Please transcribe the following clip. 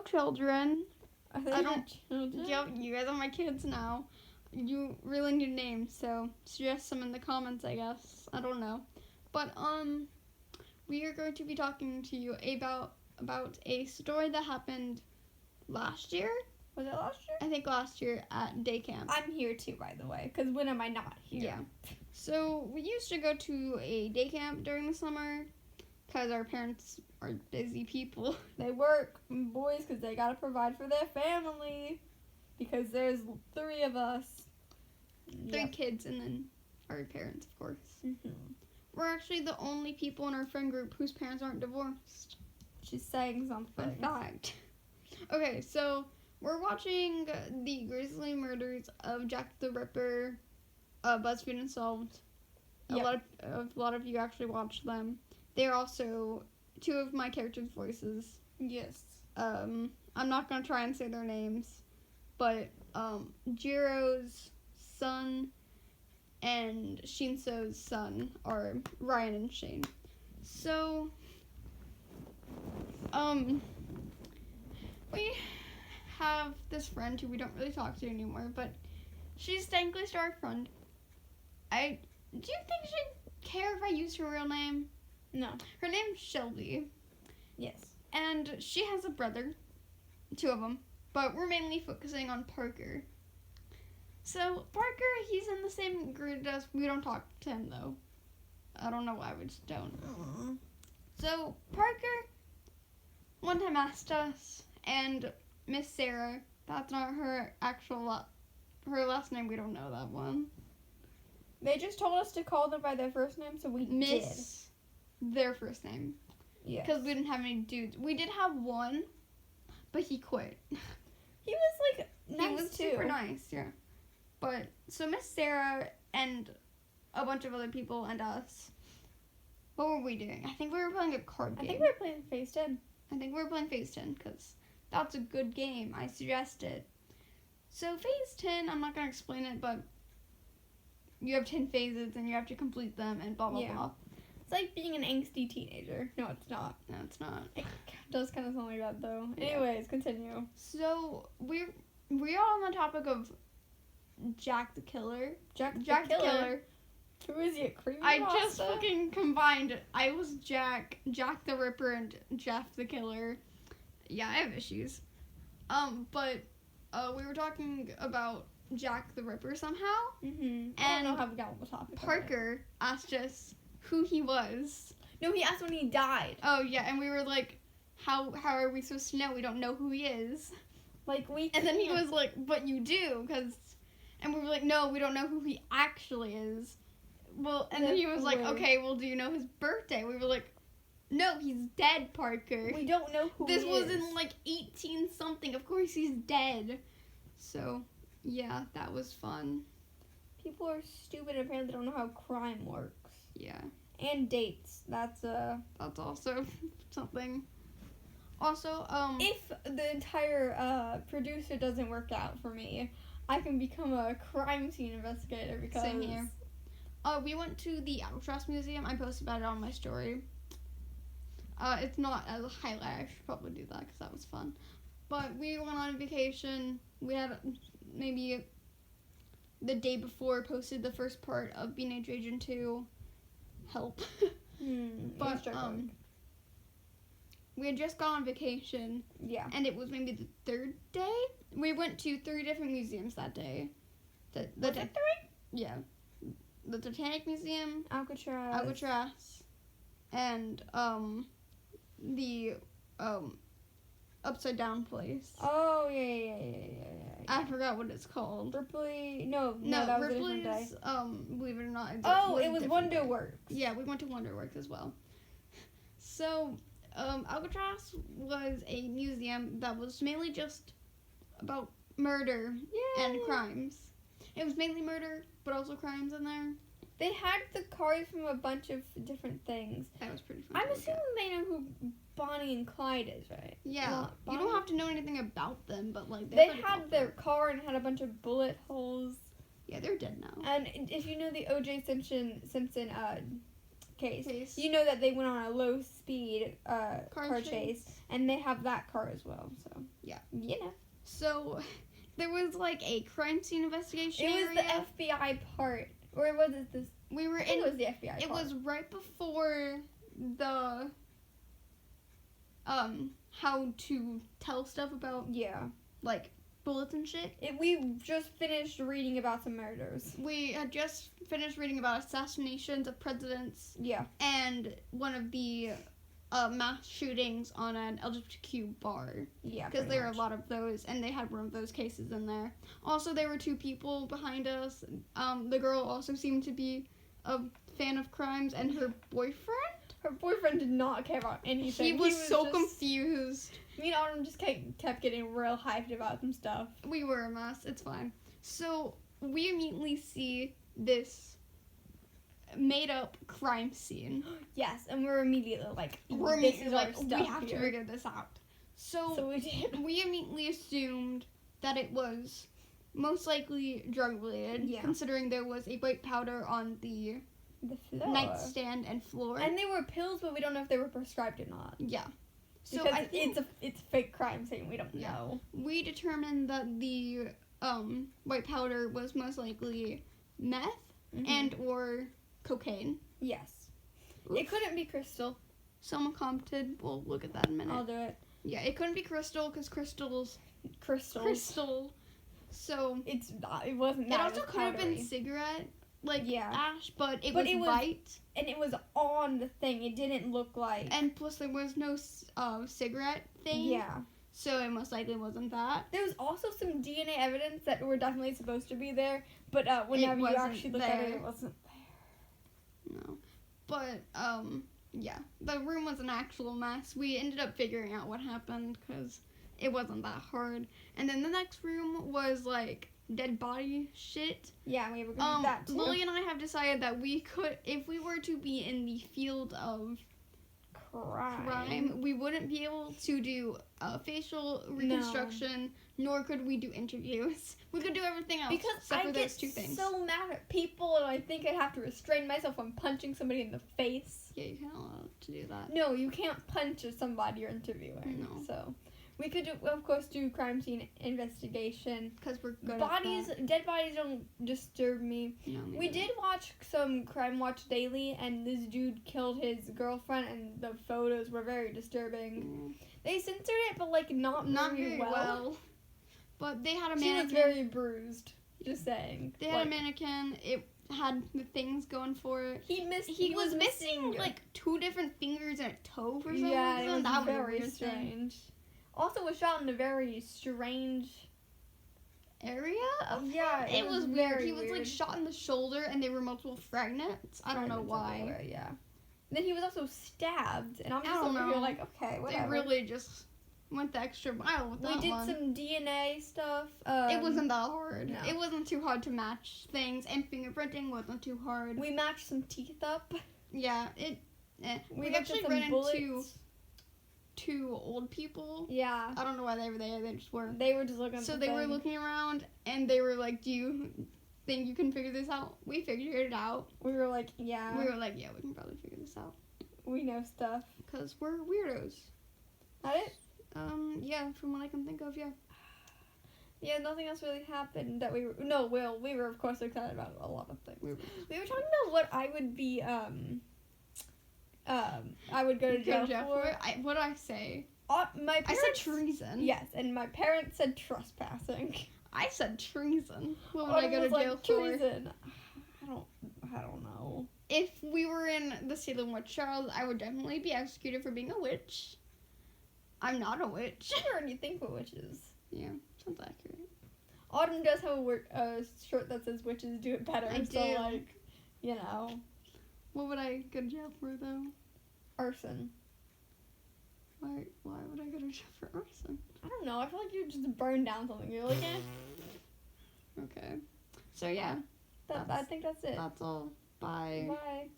children. I don't. Children? Yep, you guys are my kids now. You really need names, so suggest some in the comments, I guess. I don't know. But, we are going to be talking to you about a story that happened last year. Was it last year? I think last year at day camp. I'm here too, by the way, because when am I not here? Yeah. So, we used to go to a day camp during the summer because our parents are busy people. They work, boys, because they gotta provide for their family. Because there's 3 of us. 3 kids and then our parents, of course. Mm-hmm. We're actually the only people in our friend group whose parents aren't divorced. She's saying something. Fun fact. Okay, so we're watching the grisly murders of Jack the Ripper, BuzzFeed Unsolved. Yep. A lot of you actually watched them. They're also 2 of my characters' voices. Yes. I'm not gonna try and say their names, but Jiro's son and Shinso's son are Ryan and Shane. So, we have this friend who we don't really talk to anymore, but she's technically still our friend. Do you think she'd care if I used her real name? No. Her name's Shelby, Yes. and she has a brother, 2 of them, but we're mainly focusing on Parker. So, Parker, he's in the same grade as us. We don't talk to him, though. I don't know why, we just don't. Aww. So, Parker one time asked us, and Miss Sarah, that's not her her last name, we don't know that one. They just told us to call them by their first name, so we Miss, their first name. did. Yeah. Because we didn't have any dudes. We did have one, but he quit. He was, like, nice, He was too. super nice, yeah. But, so Miss Sarah and a bunch of other people and us, what were we doing? I think we were playing a card game. I think we were playing Phase 10. I think we were playing Phase 10, because that's a good game. I suggest it. So, Phase 10, I'm not going to explain it, but you have 10 phases, and you have to complete them, and blah, blah, Yeah. blah. It's like being an angsty teenager. No, it's not. No, it's not. It does kind of sound like that, though. Yeah. Anyways, continue. So, we are on the topic of Jack the Killer. Jack the Killer. Who is he, a cream I just pasta? fucking combined. I was Jack the Ripper, and Jeff the Killer. Yeah, I have issues. But we were talking about Jack the Ripper somehow. Mm-hmm. I don't know how we got on the topic. Parker asked us who he was. No, he asked when he died. Oh yeah, and we were like, how are we supposed to know? We don't know who he is. Like, we And then he can't. was like, but you do, and we were like, no, we don't know who he actually is. Well, and then he was like, okay, well, do you know his birthday? We were like, no, he's dead, Parker. We don't know who This he was is. in like 18 something. Of course he's dead. So, yeah, that was fun. People are stupid and apparently don't know how crime works. Yeah, And dates. That's also something. Also, if the entire producer doesn't work out for me, I can become a crime scene investigator because Same here. We went to the Albatross Museum. I posted about it on my story. It's not as a highlight. I should probably do that because that was fun. But we went on vacation. We had maybe the day before posted the first part of Teenage Agent 2. Help. But we had just gone on vacation, yeah. and it was maybe the 3rd day. We went to 3 different museums that day. Was it 3? Yeah. The Titanic Museum, Alcatraz. and the upside down place. Oh yeah. I forgot what it's called. Ripley. No, that was a different day. Ripley's, believe it or not. Oh, it a was different day. Wonderworks. Yeah, we went to Wonderworks as well. So, Alcatraz was a museum that was mainly just about murder and crimes. It was mainly murder, but also crimes in there. They had the cars from a bunch of different things. That was pretty fun. I'm to look assuming at. they know who Bonnie and Clyde is, right? Yeah, Not you don't Bonnie. have to know anything about them, but like They pretty had popular. their car and had a bunch of bullet holes. Yeah, they're dead now. And if you know the O.J. Simpson case. You know that they went on a low speed car chase, and they have that car as well. So yeah, you know. So there was like a crime scene investigation. It was the FBI part, or was it this? We were It was the FBI. It part. was right before the how to tell stuff about like bullets and shit. We just finished reading about some murders. We had just finished reading about assassinations of presidents. Yeah. And one of the mass shootings on an LGBTQ bar. Yeah. Because there are a lot of those, and they had one of those cases in there. Also, there were 2 people behind us. The girl also seemed to be a fan of crimes, and her boyfriend? Her boyfriend did not care about anything. He was so confused. Me and Autumn just kept getting real hyped about some stuff. We were a mess. It's fine. So we immediately see this made-up crime scene. Yes, and we're immediately like, we have to figure this out. So we did. We immediately assumed that it was most likely drug-related, considering there was a white powder on the floor. Nightstand and floor. And they were pills, but we don't know if they were prescribed or not. Yeah. So because I think it's a fake crime scene. We don't know. We determined that the white powder was most likely meth and or cocaine. Yes. Oof. It couldn't be crystal. Someone commented. We'll look at that in a minute. I'll do it. Yeah, it couldn't be crystal because crystals. So it's not. It wasn't. That. It also could have been cigarette. Ash, but it was white. And it was on the thing. It didn't look like... And plus there was no cigarette thing. Yeah. So it most likely wasn't that. There was also some DNA evidence that were definitely supposed to be there. But whenever you actually look at it wasn't there. No. But, yeah. The room was an actual mess. We ended up figuring out what happened because it wasn't that hard. And then the next room was, like... dead body shit. Yeah, we were gonna do that too. Lily and I have decided that we could, if we were to be in the field of crime, we wouldn't be able to do facial reconstruction, nor could we do interviews. We could do everything else because except I for get those 2 things. So mad at people, and I think I'd have to restrain myself from punching somebody in the face. Yeah, you can't allow to do that. No, you can't punch somebody you're interviewing. No. So. We could, of course, do crime scene investigation. Because we're good at that. Dead bodies don't disturb me. No, we did watch some Crime Watch Daily, and this dude killed his girlfriend, and the photos were very disturbing. They censored it, but, not very well. But they had a mannequin. She was very bruised, just saying. They had a mannequin. It had the things going for it. He was missing, 2 different fingers and a toe for some reason. Yeah, it was that very was strange. Also, was shot in a very strange area. It was weird. He was shot in the shoulder, and there were multiple fragments. I don't know why. Yeah. Then he was also stabbed, and I'm just over here like, okay, whatever. They really just went the extra mile with that one. We did some DNA stuff. It wasn't that hard. No. It wasn't too hard to match things, and fingerprinting wasn't too hard. We matched some teeth up. Yeah, we actually ran into 2 old people. Yeah. I don't know why they were there. They just were. They were just looking. So they were looking around, and they were like, "Do you think you can figure this out?" We figured it out. We were like, "Yeah." We were like, "Yeah, we can probably figure this out." We know stuff. Because we're weirdos. That it? Yeah, from what I can think of, yeah. Yeah, nothing else really happened that we were... No, we were, of course, excited about a lot of things. We were talking about what I would be, I would go to jail for. What did I say? My parents, I said treason. Yes, and my parents said trespassing. I said treason. What would I go to jail for? Treason. I don't know. If we were in the Salem witch trials, I would definitely be executed for being a witch. I'm not a witch. I already think we're witches. Yeah, sounds accurate. Autumn does have a shirt that says "Witches do it better." I do. So, you know. What would I go to jail for, though? Arson. Why would I go to jail for arson? I don't know. I feel like you just burned down something. You're like, eh. Okay. So, yeah. I think that's it. That's all. Bye. Bye.